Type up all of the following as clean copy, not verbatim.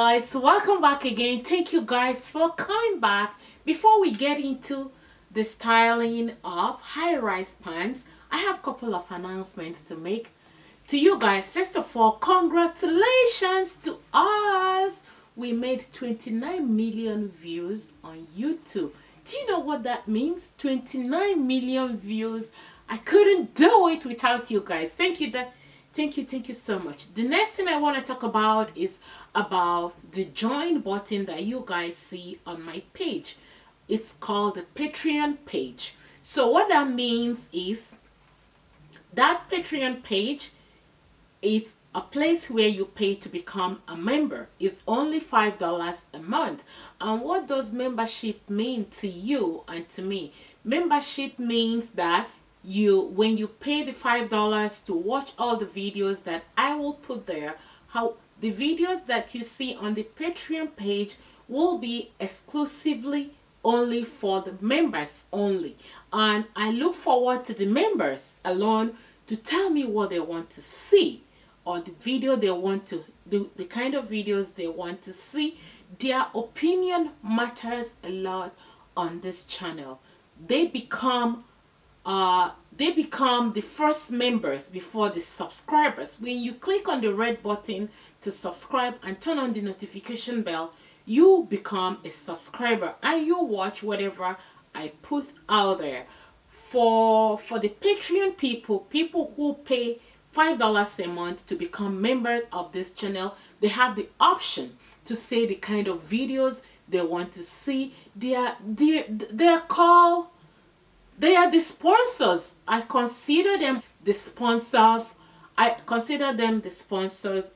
guys, welcome back again. Thank you guys for coming back. Before we get into the styling of high-rise pants, I have a couple of announcements to make to you guys. First of all, congratulations to us. We made 29 million views on YouTube. Do you know what that means? 29 million views. I couldn't do it without you guys. Thank you. Thank you so much. The next thing I want to talk about is about the join button that you guys see on my page. It's called the Patreon page. So what that means is that Patreon page is a place where you pay to become a member. It's only $5 a month. And what does membership mean to you and to me? Membership means that when you pay the $5 to watch all the videos that I will put there, how the videos that you see on the Patreon page will be exclusively only for the members only. And I look forward to the members alone to tell me what they want to see, or the video they want to do, the kind of videos they want to see. Their opinion matters a lot on this channel. They become the first members before the subscribers. When you click on the red button to subscribe and turn on the notification bell, you become a subscriber and you watch whatever I put out there. For the Patreon people who pay $5 a month to become members of this channel, they have the option to say the kind of videos they want to see. They are the sponsors. I consider them the sponsors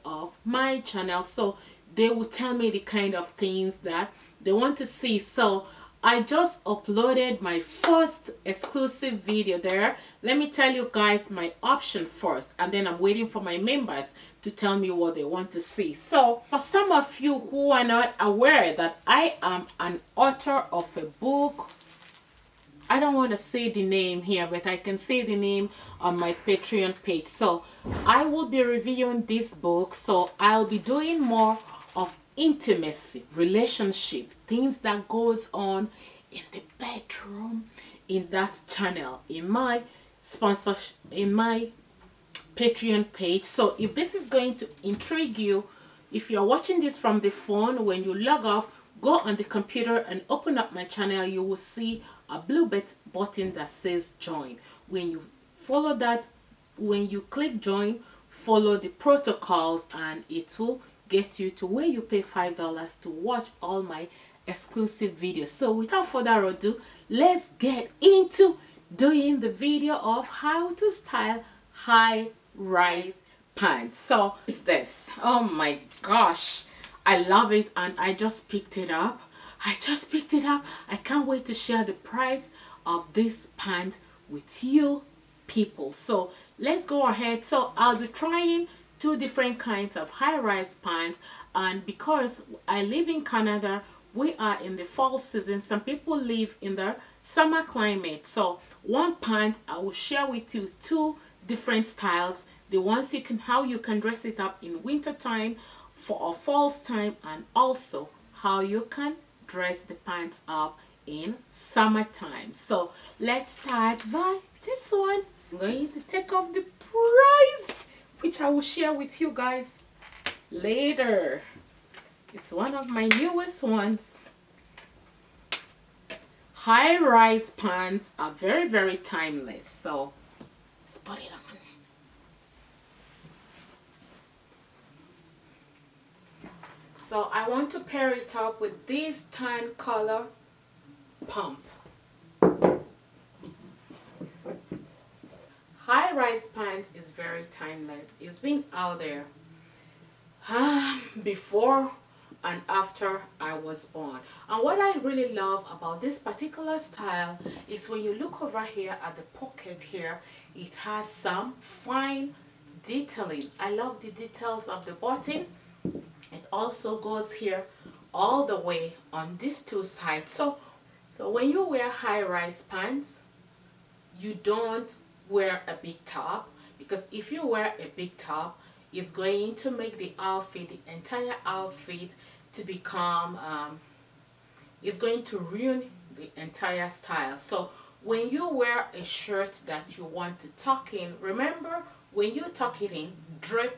of my channel. So they will tell me the kind of things that they want to see. So I just uploaded my first exclusive video there. Let me tell you guys my option first, and then I'm waiting for my members to tell me what they want to see. So for some of you who are not aware that I am an author of a book, I don't want to say the name here, but I can say the name on my Patreon page. So I will be reviewing this book. So I'll be doing more of intimacy, relationship, things that goes on in the bedroom, in that channel, in my sponsorship, in my Patreon page. So if this is going to intrigue you, if you're watching this from the phone, when you log off, go on the computer and open up my channel, you will see a blue button that says join. When you follow that, when you click join, follow the protocols and it will get you to where you pay $5 to watch all my exclusive videos. So without further ado, let's get into doing the video of how to style high-rise pants. So it's this. Oh my gosh, I love it, and I just picked it up. I can't wait to share the price of this pant with you people. So let's go ahead. So I'll be trying two different kinds of high-rise pants, and because I live in Canada, we are in the fall season. Some people live in the summer climate. So one pant, I will share with you two different styles, the ones how you can dress it up in winter time for fall's time, and also how you can dress the pants up in summertime. So let's start by this one. I'm going to take off the price, which I will share with you guys later. It's one of my newest ones. High-rise pants are very, very timeless. So let's put it on. So I want to pair it up with this tan color pump. High-rise pants is very timeless. It's been out there before and after I was born. And what I really love about this particular style is when you look over here at the pocket here, it has some fine detailing. I love the details of the button. It also goes here all the way on these two sides. So when you wear high-rise pants, you don't wear a big top, because if you wear a big top, it's going to make the outfit, the entire outfit, to become it's going to ruin the entire style. So when you wear a shirt that you want to tuck in, remember when you tuck it in, drape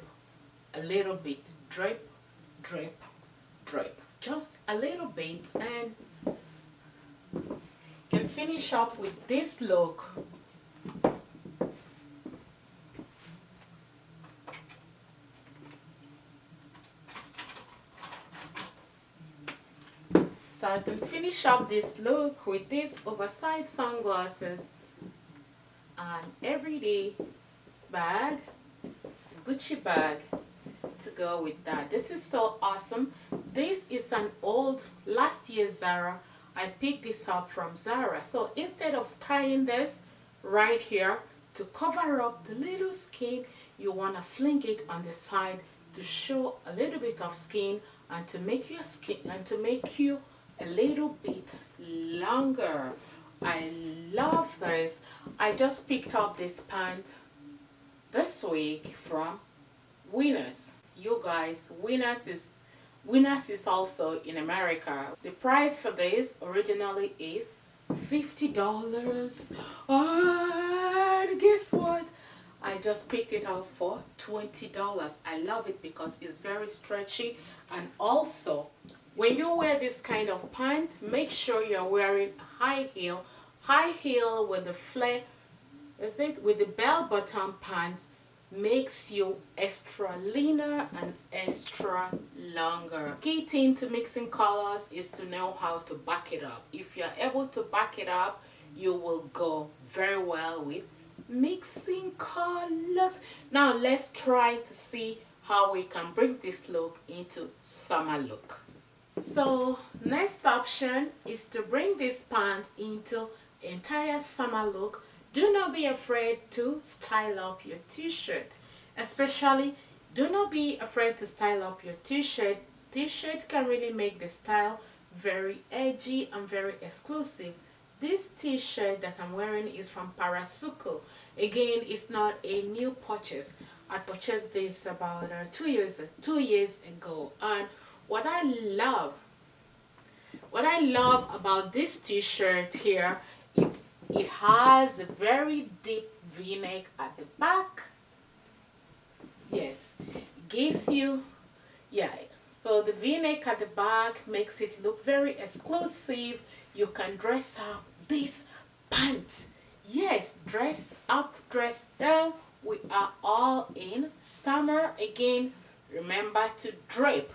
a little bit, drape, drape, drape, just a little bit, and you can finish up with this look. So I can finish up this look with these oversized sunglasses and everyday bag, Gucci bag to go with that. This is so awesome. This is an old last year's Zara. I picked this up from Zara. So instead of tying this right here to cover up the little skin, you want to fling it on the side to show a little bit of skin and to make your skin and to make you a little bit longer. I love this. I just picked up this pant this week from Winners. You guys, Winners is also in America. The price for this originally is $50. And guess what? I just picked it up for $20. I love it because it's very stretchy, and also when you wear this kind of pant, make sure you're wearing high heel with the flare, is it with the bell bottom pants, makes you extra leaner and extra longer. Key thing to mixing colors is to know how to back it up. If you're able to back it up, you will go very well with mixing colors. Now let's try to see how we can bring this look into summer look. So next option is to bring this pant into entire summer look. Do not be afraid to style up your t-shirt. Especially, do not be afraid to style up your t-shirt. T-shirt can really make the style very edgy and very exclusive. This t-shirt that I'm wearing is from Parasuco. Again, it's not a new purchase. I purchased this about 2 years ago, and what I love about this t-shirt here is it has a very deep v-neck at the back. Yes, it gives you, yeah, so the v-neck at the back makes it look very exclusive. You can dress up this pants. Yes, dress up, dress down. We are all in summer. Again, remember to drape.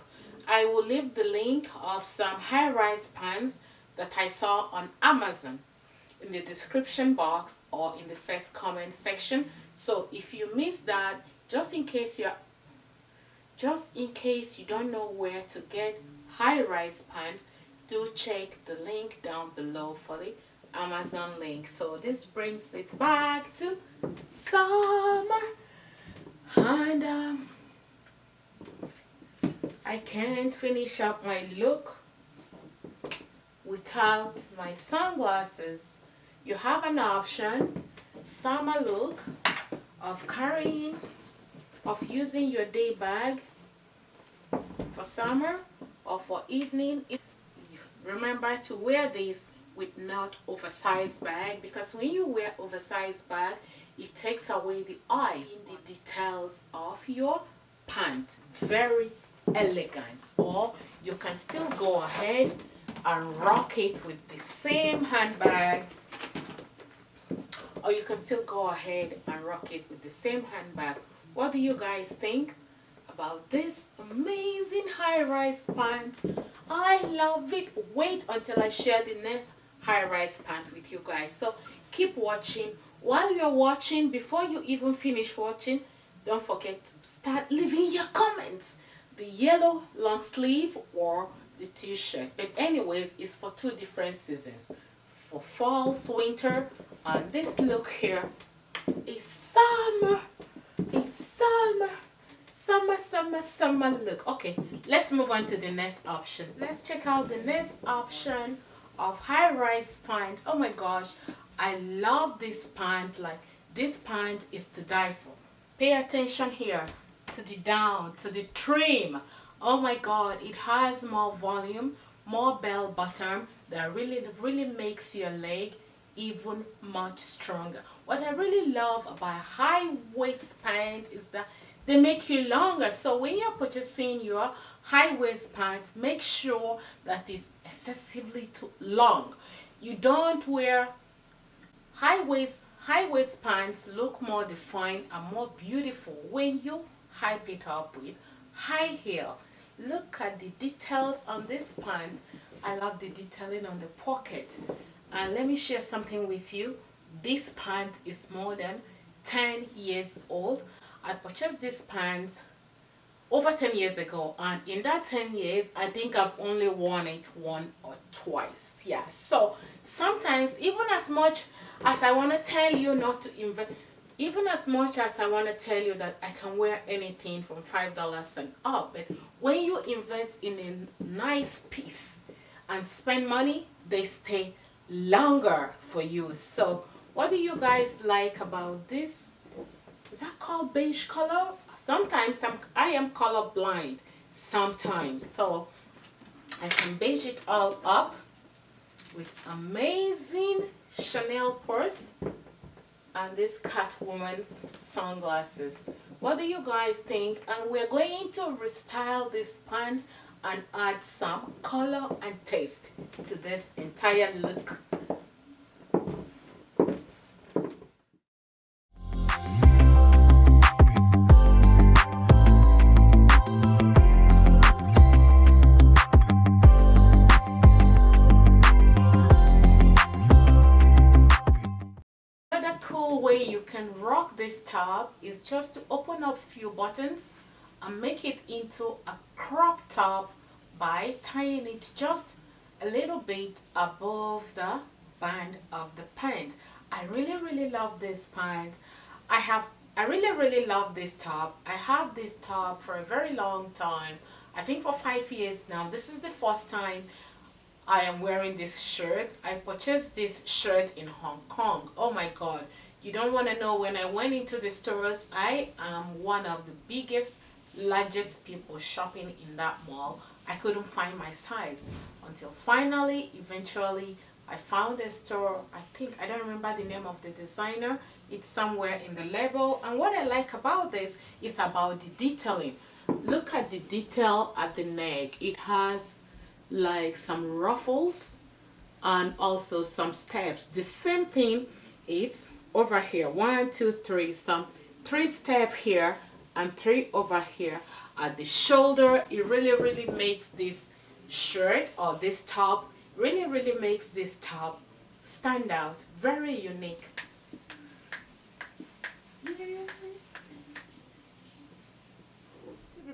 I will leave the link of some high-rise pants that I saw on Amazon in the description box or in the first comment section. So if you missed that, just in case you don't know where to get high-rise pants, do check the link down below for the Amazon link. So this brings it back to summer, and I can't finish up my look without my sunglasses. You have an option, summer look, of using your day bag for summer or for evening. Remember to wear this with not oversized bag, because when you wear oversized bag, it takes away the eyes in the details of your pant. Very elegant. Or you can still go ahead and rock it with the same handbag, or you can still go ahead and rock it with the same handbag. What do you guys think about this amazing high-rise pant? I love it. Wait until I share the next high-rise pant with you guys. So keep watching. While you're watching, before you even finish watching, don't forget to start leaving your comments. The yellow long sleeve or the t-shirt. But anyways, it's for two different seasons. For fall, winter, and this look here is summer. It's summer. Summer, summer, summer look. Okay, let's move on to the next option. Let's check out the next option of high-rise pant. Oh my gosh, I love this pant. Like, this pant is to die for. Pay attention here to the down, to the trim. Oh my god, it has more volume, more bell bottom that really makes your leg even much stronger. What I really love about high waist pants is that they make you longer. So when you're purchasing your high waist pants, make sure that it's excessively too long. You don't wear high waist pants look more defined and more beautiful when you hype it up with high heel. Look at the details on this pant. I love the detailing on the pocket. And let me share something with you. This pant is more than 10 years old. I purchased this pant over 10 years ago, and in that 10 years I think I've only worn it one or twice. Yeah, so sometimes even as much as I want to tell you not to invest, even as much as I want to tell you that I can wear anything from $5 and up, but when you invest in a nice piece and spend money, they stay longer for you. So what do you guys like about this? Is that called beige color? Sometimes I am color blind sometimes, so I can beige it all up with amazing Chanel purse and this Catwoman's sunglasses. What do you guys think? And we're going to restyle this pants and add some color and taste to this entire look. Another cool way you can rock this top is just to open up few buttons and make it into a crop top by tying it just a little bit above the band of the pants. I really love this pants. I really love this top. I have this top for a very long time. I think for 5 years now. This is the first time I am wearing this shirt. I purchased this shirt in Hong Kong. Oh my god, you don't want to know, when I went into the stores, I am one of the biggest, largest people shopping in that mall. I couldn't find my size until finally, eventually, I found a store. I don't remember the name of the designer. It's somewhere in the label. And what I like about this is about the detailing. Look at the detail at the neck. It has like some ruffles and also some steps. The same thing, it's over here. 1, 2, 3, some 3 step here and 3 over here at the shoulder. It really makes this shirt or this top really makes this top stand out. Very unique.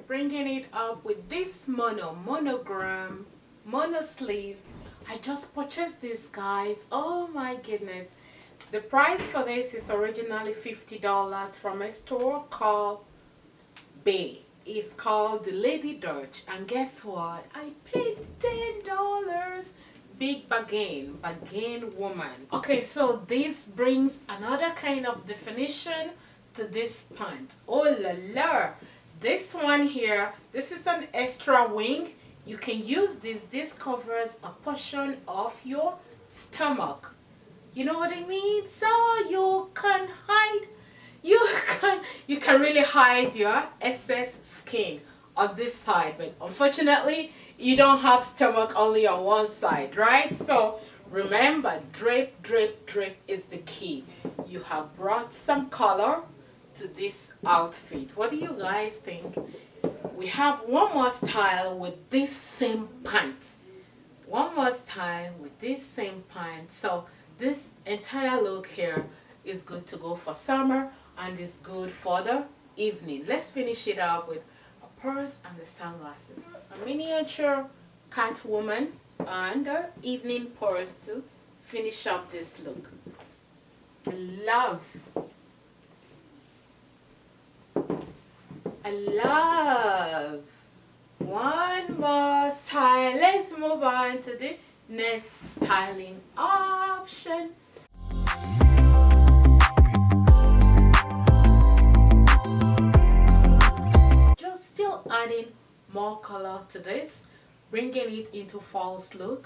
Bringing it up with this monogram mono sleeve. I just purchased this, guys. Oh my goodness, the price for this is originally $50 from a store called Bay. It's called the Lady Dutch, and guess what, I paid $10. Big bargain woman. Okay, so this brings another kind of definition to this pant. Oh la la, this one here, this is an extra wing. You can use this covers a portion of your stomach. You know what I mean? So you can hide, you can really hide your excess skin on this side, but unfortunately you don't have stomach only on one side, right? So remember, drape is the key. You have brought some color to this outfit. What do you guys think? We have one more style with this same pants. One more style with this same pants. So this entire look here is good to go for summer and is good for the evening. Let's finish it up with a purse and the sunglasses. A miniature Catwoman and the evening purse to finish up this look. I love one more style. Let's move on to the next styling option. Just still adding more color to this, bringing it into false look.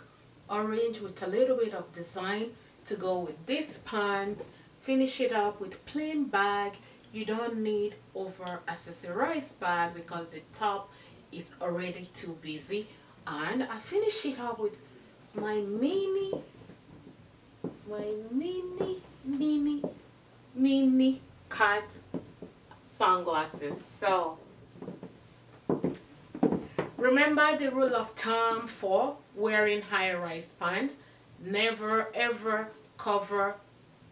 Orange with a little bit of design to go with this pant. Finish it up with plain bag. You don't need over accessorized bag because the top is already too busy. And I finish it up with my mini cat sunglasses. So remember the rule of thumb for wearing high-rise pants. Never ever cover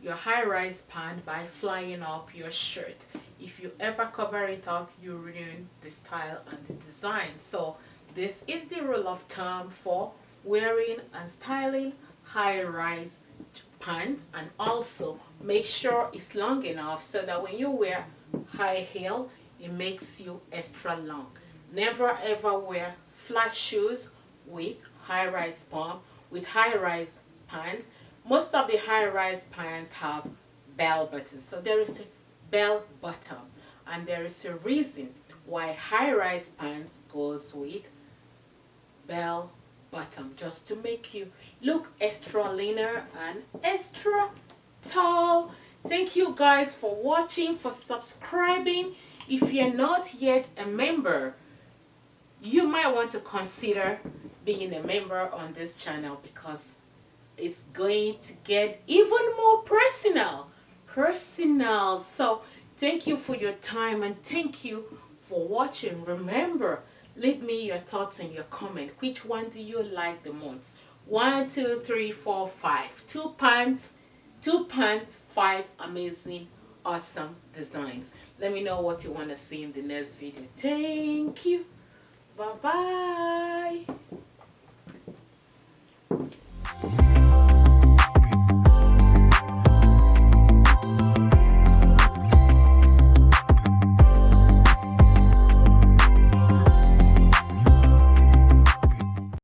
your high-rise pant by flying up your shirt. If you ever cover it up, you ruin the style and the design. So this is the rule of thumb for wearing and styling high-rise pants. And also make sure it's long enough so that when you wear high heel, it makes you extra long. Never ever wear flat shoes with high-rise pump, with high-rise pants. Most of the high-rise pants have bell buttons. So there is a bell bottom, and there is a reason why high-rise pants goes with bell bottom, just to make you look extra leaner and extra tall. Thank you guys for watching, for subscribing. If you're not yet a member, you might want to consider being a member on this channel because it's going to get even more personal. So thank you for your time and thank you for watching. Remember, leave me your thoughts and your comment. Which one do you like the most? 1, 2, 3, 4, 5. Two pants, 5 amazing, awesome designs. Let me know what you want to see in the next video. Thank you. Bye bye.